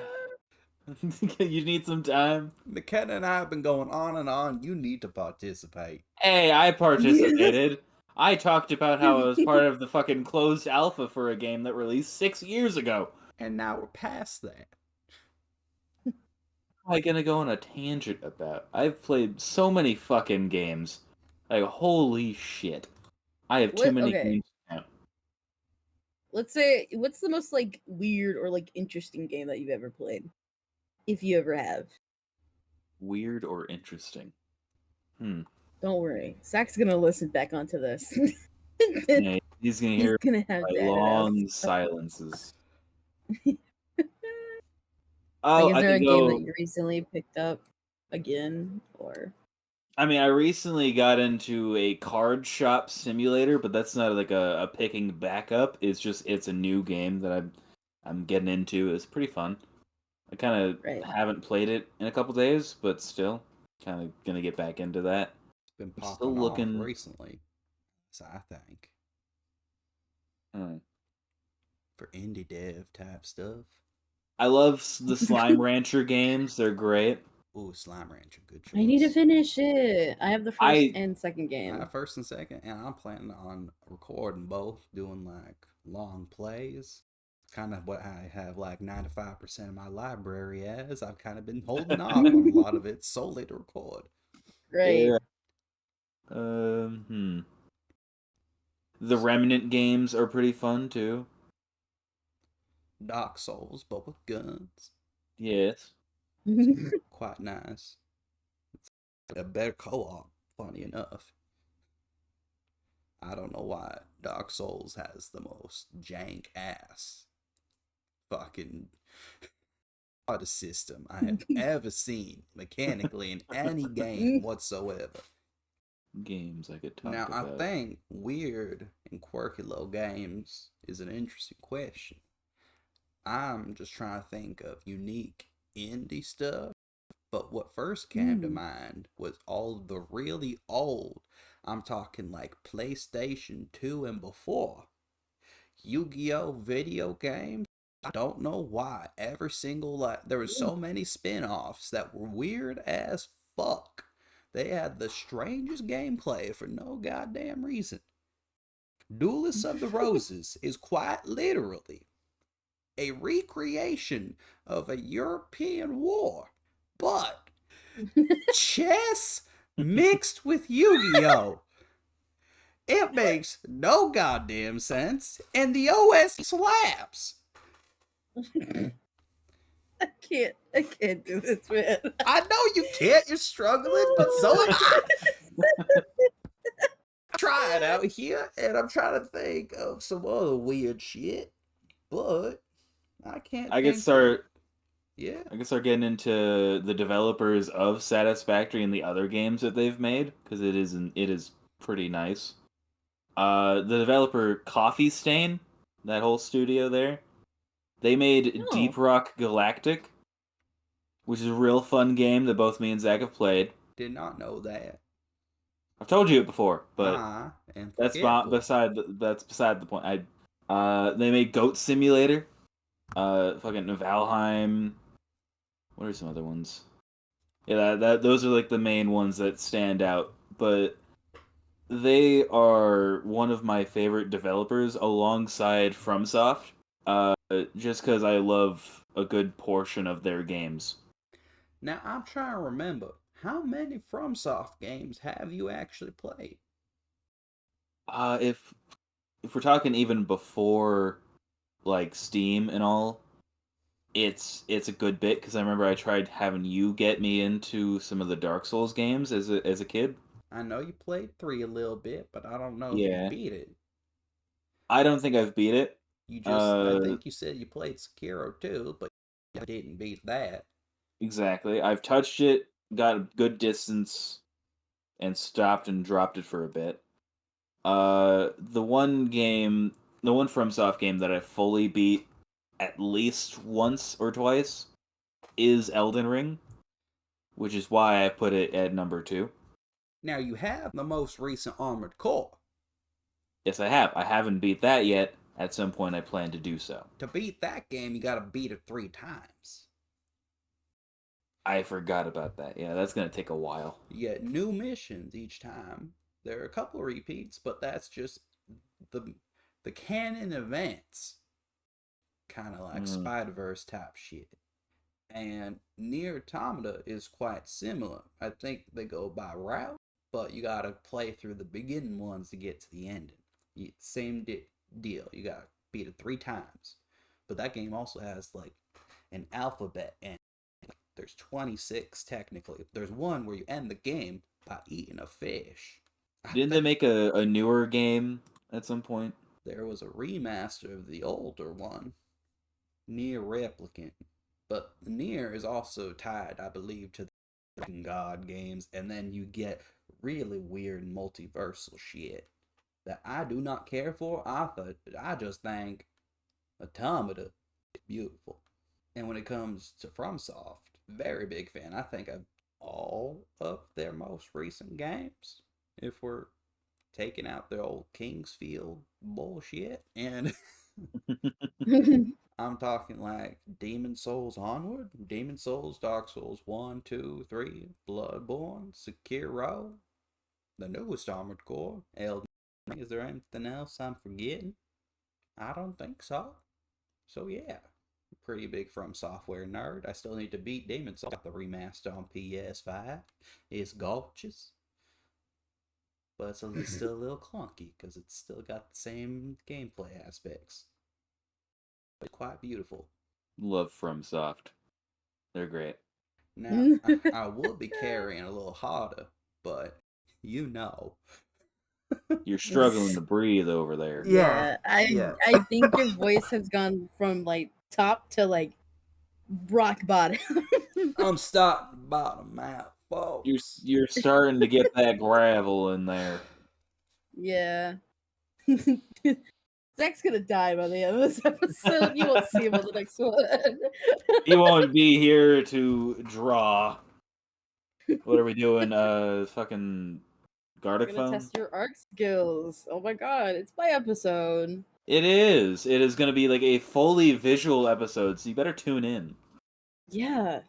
need some time. McKenna and I have been going on and on. You need to participate. Hey, I participated. I talked about how I was part of the fucking closed alpha for a game that released 6 years ago. And now we're past that. What am I gonna go on a tangent about? I've played so many fucking games. Like, holy shit. I have too many games now. Let's say, what's the most like weird or like interesting game that you've ever played? If you ever have. Weird or interesting? Don't worry. Zach's gonna listen back onto this. Yeah, he's gonna He's hear gonna have my to edit long us. silences. Like, Oh, is I there can a game that go. you recently picked up again, or? I mean, I recently got into a card shop simulator, but that's not like a picking back up. It's a new game that I'm getting into. It's pretty fun. I kind of Right. haven't played it in a couple days, but still kind of gonna get back into that. It's been I'm still popping off looking. recently, so I think Hmm. for indie dev type stuff. I love the Slime Rancher games. They're great. Ooh, Slime Rancher, good I need to choice. finish it. I have the first I and second game. First and second, and I'm planning on recording both, doing like long plays. Kind of what I have like 95% of my library as. I've kind of been holding off on a lot of it solely to record. Right. yeah. The Remnant games are pretty fun too. Dark Souls, but with guns. Yes. Quite nice. It's a better co-op, funny enough. I don't know why Dark Souls has the most jank ass fucking system I have ever seen mechanically in any game whatsoever. Games I could Now, talk I about. think weird and quirky little games is an interesting question. I'm just trying to think of unique indie stuff, but what first came to Hmm. mind was all the really old, I'm talking like PlayStation 2 and before, Yu-Gi-Oh video games. I don't know why. Every single there was so many spin-offs that were weird as fuck. They had the strangest gameplay for no goddamn reason. Duelists of the Roses is quite literally a recreation of a European war, but chess mixed with Yu-Gi-Oh! It makes no goddamn sense, and the OS slaps. I can't do this, man. I know you can't, you're struggling, but so am I. Try it out here, and I'm trying to think of some other weird shit, but I can't I could think of. start. Yeah. I could start getting into the developers of Satisfactory and the other games that they've made because it is pretty nice. The developer Coffee Stain, that whole studio there, they made No. Deep Rock Galactic, which is a real fun game that both me and Zach have played. Did not know that. I've told you it before, but I am that's not forgetful. that's beside the point. They made Goat Simulator, fucking Valheim. What are some other ones? Yeah, that those are like the main ones that stand out. But they are one of my favorite developers alongside FromSoft. Just because I love a good portion of their games. Now I'm trying to remember how many FromSoft games have you actually played? If we're talking even before like Steam and all, it's a good bit because I remember I tried having you get me into some of the Dark Souls games as a kid. I know you played 3 a little bit, but I don't know if you Yeah, beat it. I don't think I've beat it. I Uh, think you said you played Sekiro too, but you didn't beat that. exactly. I've touched it, got a good distance, and stopped and dropped it for a bit. The one FromSoft game that I fully beat at least once or twice is Elden Ring, which is why I put it at number 2. Now you have the most recent Armored Core. Yes, I have. I haven't beat that yet. At some point, I plan to do so. To beat that game, you gotta beat it 3 times. I forgot about that. Yeah, that's gonna take a while. You get new missions each time. There are a couple of repeats, but that's just the the canon events. Kind of like Mm. Spider-Verse type shit. And Near Automata is quite similar. I think they go by route, but you gotta play through the beginning ones to get to the ending. Same deal. You gotta beat it 3 times. But that game also has like an alphabet, and there's 26 technically. There's one where you end the game by eating a fish. Didn't they make a newer game at some point? There was a remaster of the older one, Near Replicant. But Near is also tied, I believe, to the Dragon God games, and then you get really weird multiversal shit that I do not care for. I just think Automata is beautiful. And when it comes to FromSoft, very big fan. I think of all of their most recent games. If we're taking out the old Kingsfield bullshit, and I'm talking like Demon Souls onward, Demon Souls, Dark Souls 1, 2, 3, Bloodborne, Sekiro, the newest Armored Core, Elden Ring. Is there anything else I'm forgetting? I don't think so. So yeah, pretty big From Software nerd. I still need to beat Demon Souls. Got the remaster on PS5. It's gorgeous, but it's still a little clunky because it's still got the same gameplay aspects. But quite beautiful. Love FromSoft. They're great. Now, I would be carrying a little harder, but you know. You're struggling to breathe over there. Yeah, Yeah. I think your voice has gone from like top to like rock bottom. I'm starting to bottom out, folks. You're starting to get that gravel in there. Yeah. Zach's gonna die by the end of this episode. You won't see him on the next one. He won't be here to draw. What are we doing? Fucking We're Gardic gonna phone? test your art skills. Oh my god, it's my episode. It is. It is going to be like a fully visual episode, so you better tune in. Yeah.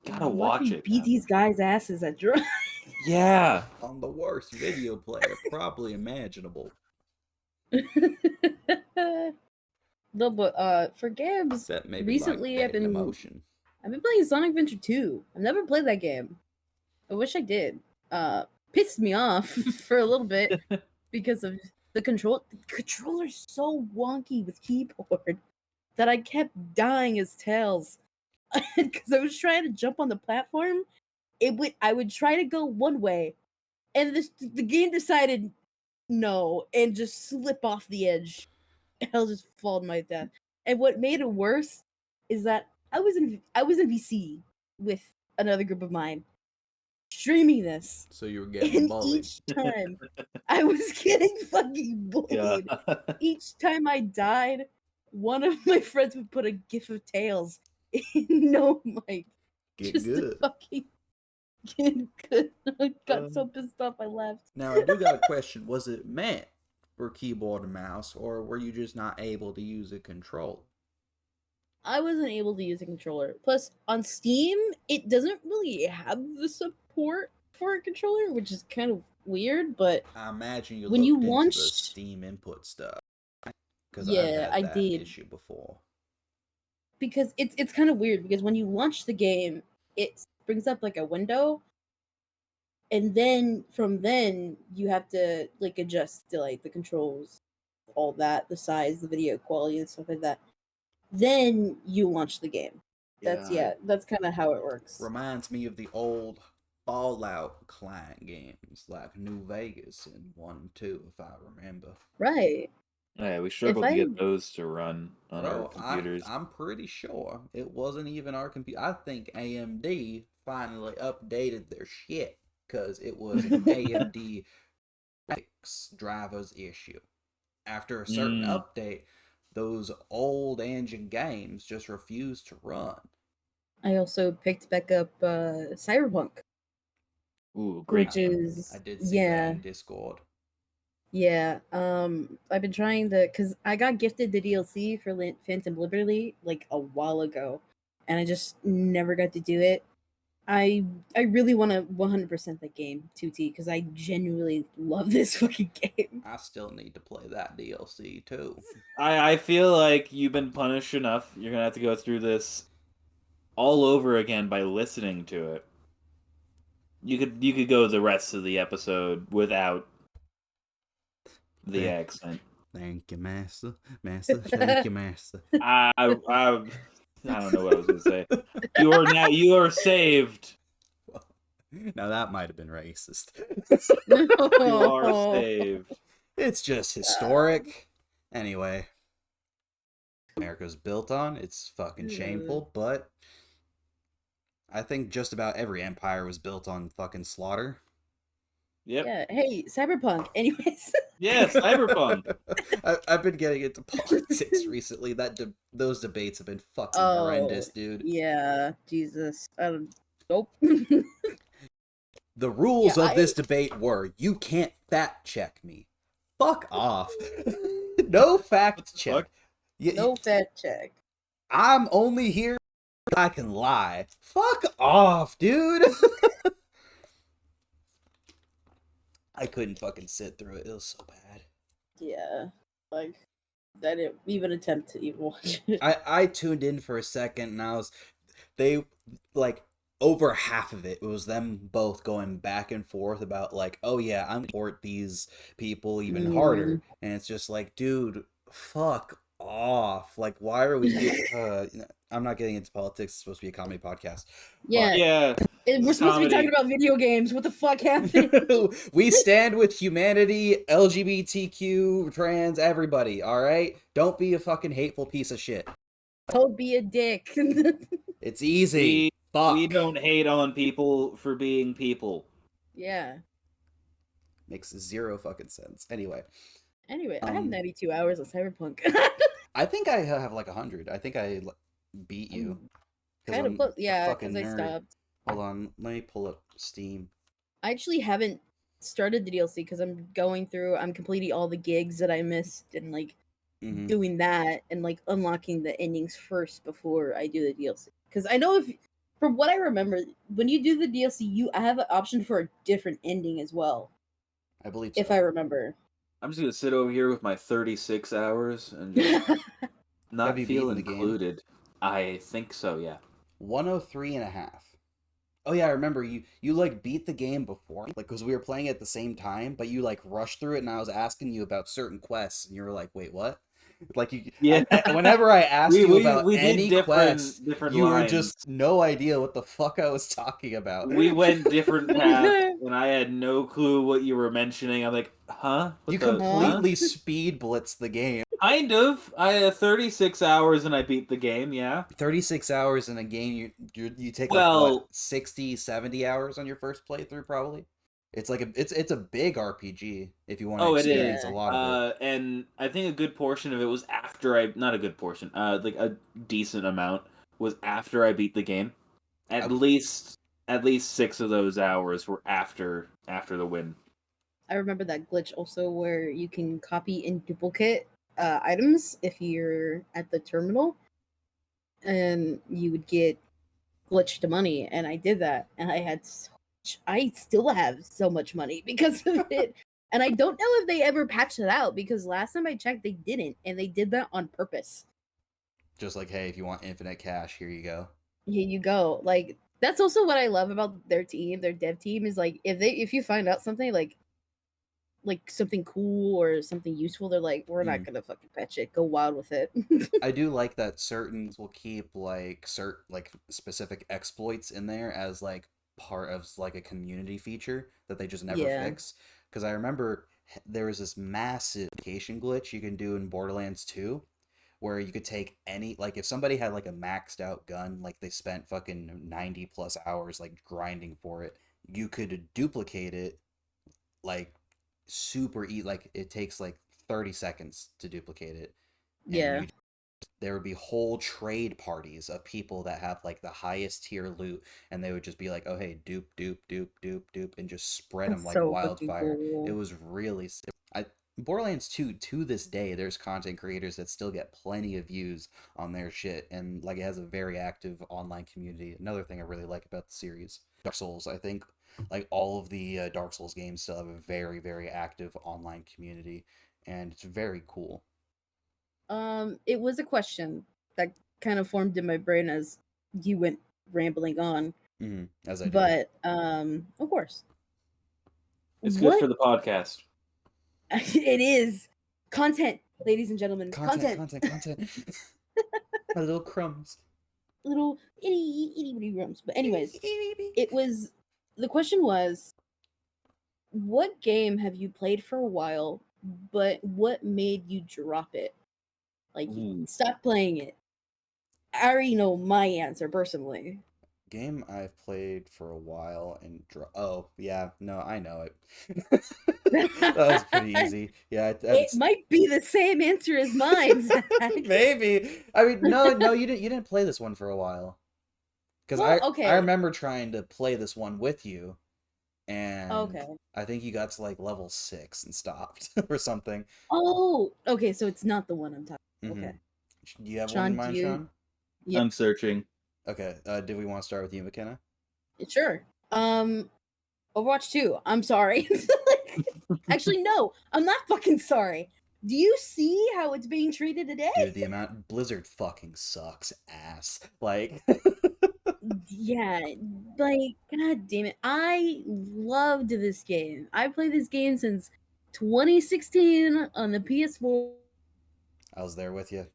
Gotta watch me it. beat man. these guys' asses at drawing. Yeah. On the worst video player probably imaginable. No, but for games, That maybe recently like I've been emotion. playing Sonic Adventure 2. I've never played that game. I wish I did. Pissed me off for a little bit because of the control. The controller's so wonky with keyboard that I kept dying as Tails because I was trying to jump on the platform. I would try to go one way, and the game decided no and just slip off the edge. I'll just fall to my death. And what made it worse is that I was in VC with another group of mine streaming this. So you were getting And bullied. each time I was getting fucking Yeah. bullied. Each time I died, one of my friends would put a gif of Tails in no mic. Get Just good. to fucking get good. I got so pissed off I left. Now I do got a question. Was it meant for keyboard and mouse, or were you just not able to use a controller? I wasn't able to use a controller. Plus, on Steam, it doesn't really have the support for a controller, which is kind of weird. But I imagine you when looked you into the launched, Steam input stuff. Because yeah, I I've had that did. issue before. Because it's kind of weird because when you launch the game, it brings up like a window, and then from then you have to like adjust to like the controls, all that, the size, the video quality, and stuff like that. Then you launch the game. That's kind of how it works. Reminds me of the old Fallout client games like New Vegas and 1 and 2, if I remember. Right. Yeah, we struggled to get those to run on our computers. I'm pretty sure it wasn't even our computer. I think AMD finally updated their shit because it was an AMD drivers issue. After a certain update, those old engine games just refused to run. I also picked back up Cyberpunk. Ooh, great. Which is I did see that in Discord. Yeah, I've been trying to, cause I got gifted the DLC for Phantom Liberty like a while ago, and I just never got to do it. I really want to 100% that game 2T because I genuinely love this fucking game. I still need to play that DLC too. I feel like you've been punished enough. You're gonna have to go through this all over again by listening to it. You could go the rest of the episode without the accent. Thank you, master. Master, thank you, master. I don't know what I was gonna say. You are saved. Now that might have been racist. You are saved. It's just historic. Anyway, America's built on. It's fucking shameful, but I think just about every empire was built on fucking slaughter. Yep. Yeah. Hey, Cyberpunk. Anyways. Yeah, Cyberpunk. I've been getting into politics recently. Those debates have been fucking horrendous, dude. Yeah. Jesus. Nope. The rules Yeah, of this debate were you can't fact check me. Fuck off. No fact check. Fuck? No fact check. I'm only here so I can lie. Fuck off, dude. I couldn't fucking sit through it. It was so bad. Yeah. Like, I didn't even attempt to even watch it. I tuned in for a second and they like over half of it was them both going back and forth about like, oh yeah, I'm gonna support these people even harder, and it's just like, dude, fuck off. Like, why are we I'm not getting into politics. It's supposed to be a comedy podcast. Yeah. Yeah. We're supposed to be talking about video games. What the fuck happened? We stand with humanity, LGBTQ, trans, everybody, alright? Don't be a fucking hateful piece of shit. Don't be a dick. It's easy. Fuck. We don't hate on people for being people. Yeah. Makes zero fucking sense. Anyway, I have 92 hours of Cyberpunk. I think I have like 100. I think I beat you. Kind of close. Yeah, because I stopped. Hold on, let me pull up Steam. I actually haven't started the DLC because I'm completing all the gigs that I missed and like doing that and like unlocking the endings first before I do the DLC. Because I know from what I remember, when you do the DLC, I have an option for a different ending as well. I believe so. If I remember. I'm just gonna sit over here with my 36 hours and just not feel included. I think so, yeah. 103 and a half. Oh yeah, I remember you like beat the game before, like because we were playing at the same time, but you like rushed through it, and I was asking you about certain quests, and you were like, "Wait, what?" Like whenever I asked you about any quest, you were just no idea what the fuck I was talking about. We went different paths, and I had no clue what you were mentioning. I'm like, huh? You completely speed blitzed the game. Kind of. I had 36 hours and I beat the game, yeah. 36 hours in a game, you take like what, 60, 70 hours on your first playthrough probably? It's like it's a big RPG if you want to experience a lot of it. And I think a good portion of it was after not a good portion, like a decent amount was after I beat the game. At least 6 of those hours were after the win. I remember that glitch also where you can copy and duplicate items if you're at the terminal, and you would get glitched money, and I did that, and I still have so much money because of it. And I don't know if they ever patched it out because last time I checked they didn't, and they did that on purpose. Just like, hey, if you want infinite cash, here you go. Here you go. Like, that's also what I love about their team, their dev team, is like if you find out something like something cool or something useful, they're like, we're not gonna fucking patch it. Go wild with it. I do like that certain will keep like specific exploits in there as like part of like a community feature that they just never fix. Because I remember there was this massive vacation glitch you can do in Borderlands 2 where you could take any, like if somebody had like a maxed out gun, like they spent fucking 90 plus hours like grinding for it, you could duplicate it like super like it takes like 30 seconds to duplicate it. And there would be whole trade parties of people that have like the highest tier loot, and they would just be like, oh hey, dupe dupe dupe dupe dupe, and just spread them like wildfire. Cool. It was really Borderlands 2 to this day, there's content creators that still get plenty of views on their shit, and like it has a very active online community. Another thing I really like about the series, Dark Souls, I think like all of the Dark Souls games still have a very, very active online community, and it's very cool. It was a question that kind of formed in my brain as you went rambling on. As I did. But of course, it's good for the podcast. It is content, ladies and gentlemen. Content. My little crumbs. Little itty bitty crumbs. But anyways, it was the question was, what game have you played for a while, but what made you drop it? Like, Ooh. stop playing it. I already know my answer personally. Game I've played for a while and oh yeah, no, I know it. That was pretty easy. Yeah, It that's might be the same answer as mine, Zach. maybe. I mean, no, you didn't play this one for a while. Because Well, I okay. remember trying to play this one with you, and Okay. I think you got to like level 6 and stopped or something. Oh, okay, so it's not the one I'm talking about. Mm-hmm. Okay. Do you have one in Sean, do mind, you? Sean? Yeah, I'm searching. Okay. Did we want to start with you, McKenna? sure. Overwatch 2. I'm sorry. Actually, no, I'm not fucking sorry. Do you see how it's being treated today? Dude, the amount Blizzard fucking sucks ass. Like, Yeah, like, god damn it. I loved this game. I played this game since 2016 on the PS4. I was there with you.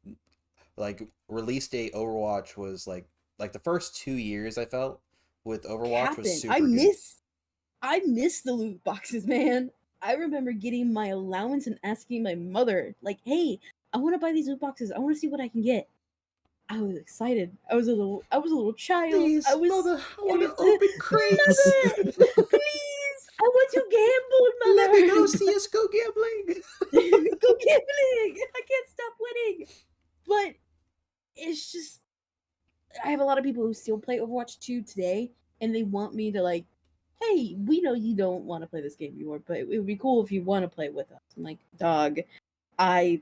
Like, release date Overwatch was like the first 2 years I felt with Overwatch was Capping. super good. I miss the loot boxes, man. I remember getting my allowance and asking my mother, like, "Hey, I want to buy these loot boxes. I want to see what I can get." I was excited. I was a little child. Please, mother, I want to open crates. Mother, please, I want to gamble, Let me go mother. CS:GO gambling. Go gambling. I can't stop winning. But it's just I have a lot of people who still play Overwatch 2 today, and they want me to like, hey, we know you don't want to play this game anymore, but it would be cool if you want to play with us. I'm like, dog, I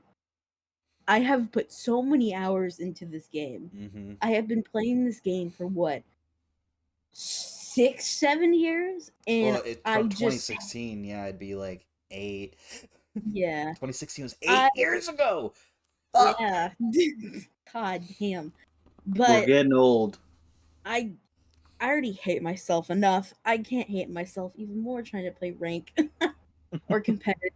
I have put so many hours into this game. Mm-hmm. I have been playing this game for what 6, 7 years, and Well, I from just 2016, yeah, it'd be like 8. yeah, 2016 was I 8 years ago. Fuck. yeah, god damn. We're But getting old. I I already hate myself enough. I can't hate myself even more trying to play rank or competitive.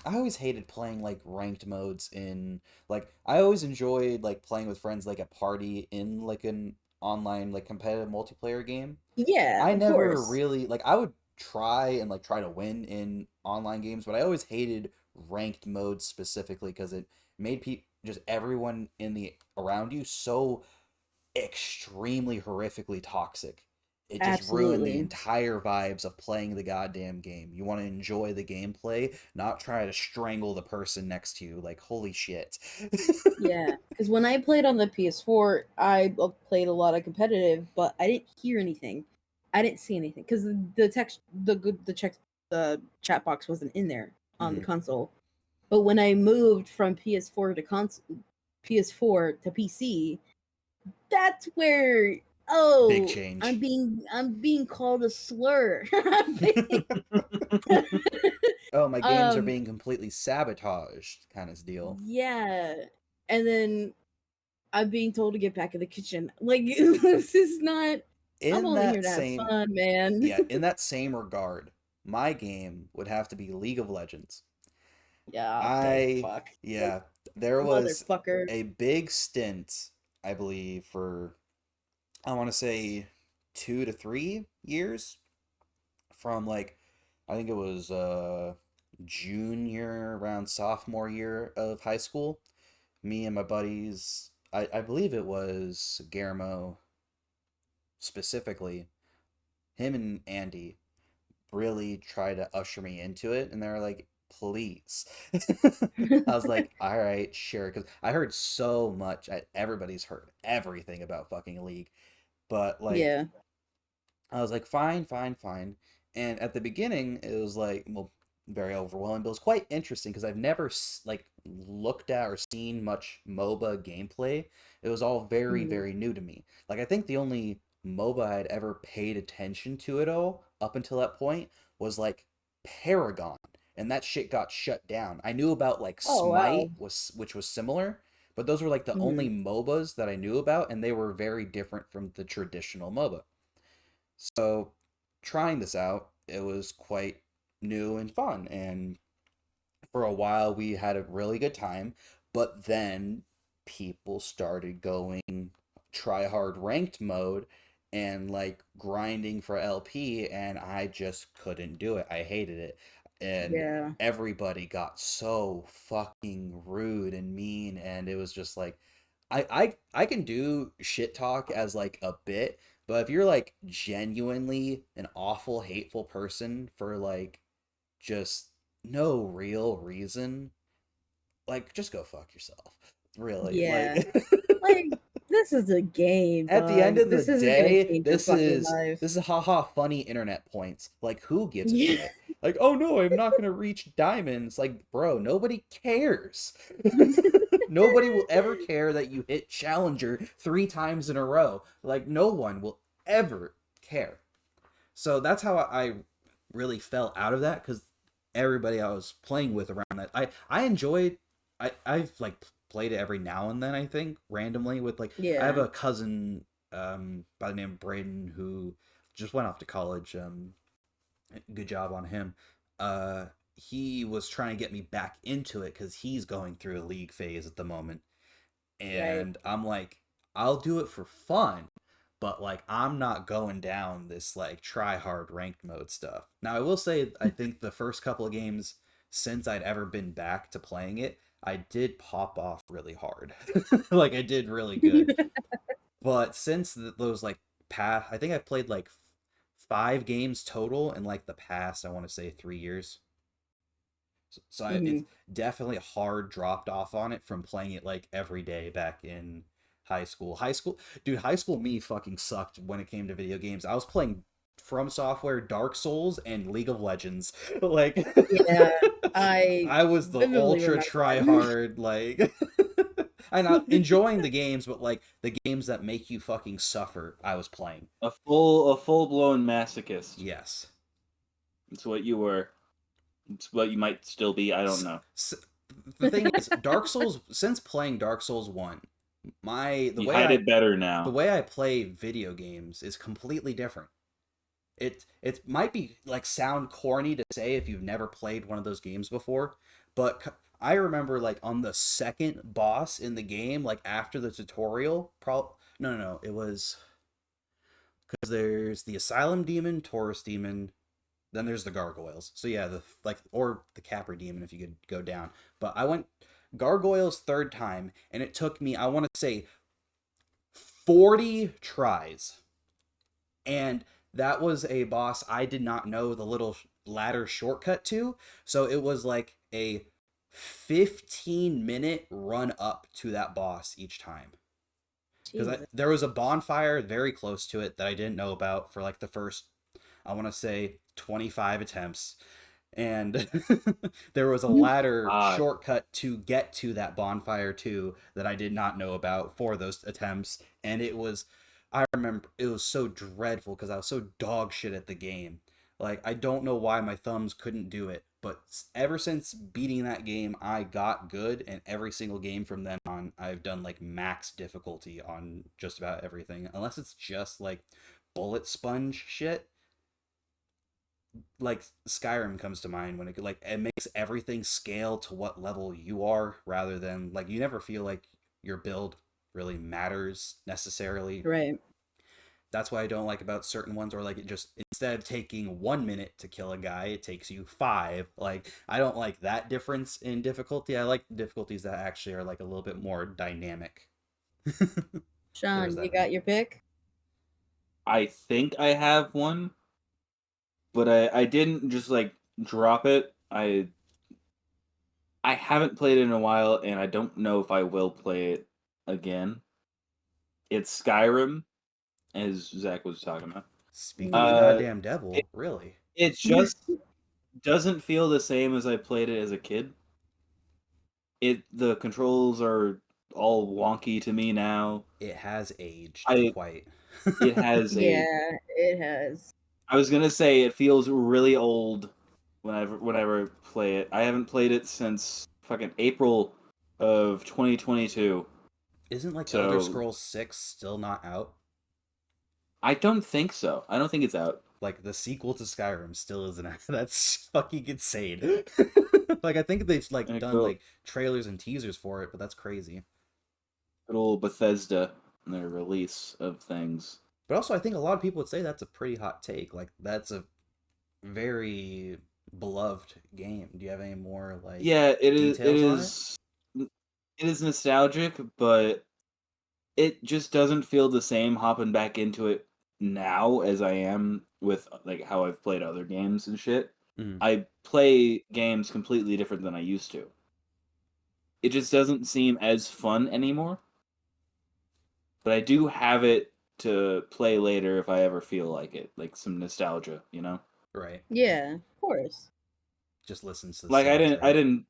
I always hated playing like ranked modes in like I always enjoyed like playing with friends like a party in like an online like competitive multiplayer game. Yeah, I of never course. really like I would try and like try to win in online games, but I always hated ranked modes specifically because it made people just everyone in the around you so extremely horrifically toxic. It just ruined the Absolutely. entire vibes of playing the goddamn game. You want to enjoy the gameplay, not try to strangle the person next to you. Like, holy shit. Yeah, because when I played on the PS4, I played a lot of competitive, but I didn't hear anything. I didn't see anything because the text, the chat box wasn't in there on the Mhm. console. But when I moved from PS4 to PC, that's where Big oh, change. I'm being called a slur. Oh, my games are um, being completely sabotaged, kind of deal. yeah, and then I'm being told to get back in the kitchen. Like this is not. I'm In only here that to have same, fun, man. yeah, in that same regard, my game would have to be League of Legends. Yeah, big I, fuck, yeah, there was motherfucker. a big stint, I believe, for I want to say 2 to 3 years from like I think it was junior around sophomore year of high school. Me and my buddies, I believe it was Guillermo specifically, him and Andy really tried to usher me into it, and they were like, please. I was like, all right, sure, because I heard so much. Everybody's heard everything about fucking League, but like Yeah. I was like, fine, fine, fine. And at the beginning, it was like, well, very overwhelming, but it was quite interesting because I've never like looked at or seen much MOBA gameplay. It was all very, Mhm. very new to me. Like, I think the only MOBA I'd ever paid attention to at all up until that point was like Paragon, and that shit got shut down. I knew about like Oh wow. Smite was which was similar, but those were like the only Mhm. MOBAs that I knew about, and they were very different from the traditional MOBA. So, trying this out, it was quite new and fun. And for a while, we had a really good time. But then people started going try hard ranked mode. and like grinding for LP, and I just couldn't do it. I hated it. And Yeah. everybody got so fucking rude and mean, and it was just like I can do shit talk as like a bit, but if you're like genuinely an awful hateful person for like just no real reason, like just go fuck yourself. Really. Yeah. Like Like, this is a game, at the end dog. of the This isn't gonna day, change your this fucking is life. this is haha funny internet points. Like who gives a Yeah. shit? Like, oh no, I'm not gonna reach diamonds. Like, bro, nobody cares. Nobody will ever care that you hit Challenger 3 times in a row. Like, no one will ever care. So that's how I really fell out of that, because everybody I was playing with around that, I enjoyed. I've like played it every now and then. I think randomly with like I have Yeah. a cousin by the name of Braden who just went off to college. Good job on him. He was trying to get me back into it because he's going through a league phase at the moment, Right. and I'm like, I'll do it for fun, but like I'm not going down this like try hard ranked mode stuff. Now I will say I think the first couple of games since I'd ever been back to playing it, I did pop off really hard. Like I did really good. But since those like past, I think I've played like 5 games total in like the past, I want to say 3 years. It's Mhm. definitely hard dropped off on it from playing it like every day back in high school. Dude, high school me fucking sucked when it came to video games. I was playing From Software, Dark Souls, and League of Legends. Like, Yeah. I I was the vividly ultra remember try that. hard, like, I'm not enjoying the games, but like the games that make you fucking suffer, I was playing. A full blown masochist. Yes. It's what you were. It's what you might still be. I don't S- know. s- the thing is, Dark Souls. Since playing Dark Souls 1, You hide it better the now. way I play video games is completely different. It might be like sound corny to say if you've never played one of those games before, but I remember like on the second boss in the game, like after the tutorial, no, it was because there's the Asylum Demon, Taurus Demon, then there's the Gargoyles. So yeah, the like or the Capra Demon if you could go down. But I went Gargoyles third time, and it took me, I want to say, 40 tries. And that was a boss I did not know the little ladder shortcut to. So it was like a 15-minute run up to that boss each time. Because Jesus. there was a bonfire very close to it that I didn't know about for like the first, I want to say, 25 attempts. And there was a ladder Ah, shortcut to get to that bonfire too that I did not know about for those attempts. And I remember it was so dreadful because I was so dog shit at the game. Like, I don't know why my thumbs couldn't do it, but ever since beating that game, I got good, and every single game from then on, I've done like max difficulty on just about everything, unless it's just like bullet sponge shit. Like Skyrim comes to mind when it makes everything scale to what level you are, rather than like you never feel like your build really matters necessarily. Right. That's what I don't like about certain ones, or like it just, instead of taking 1 minute to kill a guy, it takes you 5. Like I don't like that difference in difficulty. I like difficulties that actually are like a little bit more dynamic. There's Sean, you that. got your pick? I think I have one, but I didn't just like drop it. I haven't played it in a while, and I don't know if I will play it again. It's Skyrim, as Zach was talking about. Speak of the Yeah. Uh, goddamn it, devil, really. it just doesn't feel the same as I played it as a kid. The controls are all wonky to me now. It has aged I quite. it has a Yeah, it has. I was gonna say it feels really old whenever I play it. I haven't played it since fucking April of 2022. Isn't like Elder So Scrolls 6 still not out? I don't think so. I don't think it's out. Like the sequel to Skyrim still isn't out. That's fucking insane. Like I think they've like And done like trailers and teasers for it, but that's crazy. good old Bethesda and their release of things. But also, I think a lot of people would say that's a pretty hot take. Like, that's a very beloved game. Do you have any more, like, Yeah, it is. details on it? It is nostalgic, but it just doesn't feel the same hopping back into it now as I am with like how I've played other games and shit. Mm. I play games completely different than I used to. It just doesn't seem as fun anymore. But I do have it to play later if I ever feel like it, like some nostalgia, you know? Right. Yeah, of course. Just listens to the Like I soundtrack. didn't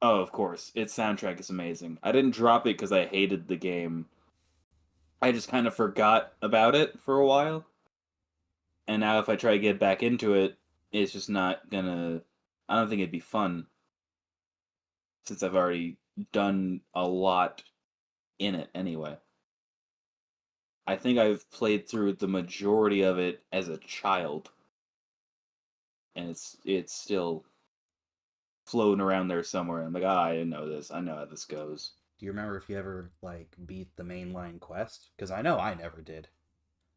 oh, of course. Its soundtrack is amazing. I didn't drop it cuz I hated the game. I just kind of forgot about it for a while. And now if I try to get back into it, it's just not gonna. I don't think it'd be fun since I've already done a lot in it anyway. I think I've played through the majority of it as a child, and it's still floating around there somewhere. I'm like, I know this. I know how this goes. Do you remember if you ever, like, beat the mainline quest? Because I know I never did.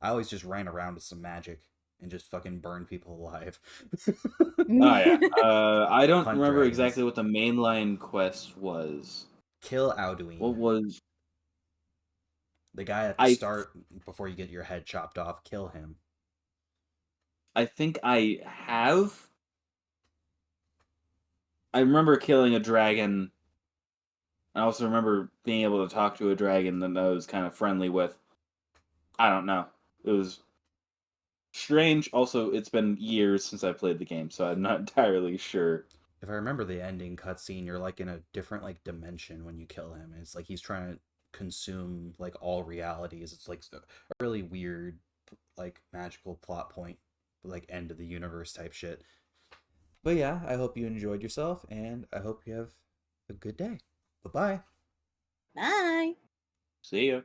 I always just ran around with some magic and just fucking burned people alive. Oh yeah. I don't Hunt remember dragons. exactly what the mainline quest was. Kill What Alduin. was The guy at the I? start, before you get your head chopped off, kill him. I think I have. I remember killing a dragon. I also remember being able to talk to a dragon that I was kind of friendly with. I don't know. It was strange. Also, it's been years since I played the game, so I'm not entirely sure. If I remember the ending cutscene, you're like in a different like dimension when you kill him. It's like he's trying to consume like all realities. It's like a really weird, like magical plot point, like end of the universe type shit. But yeah, I hope you enjoyed yourself, and I hope you have a good day. Bye bye. Bye. See ya.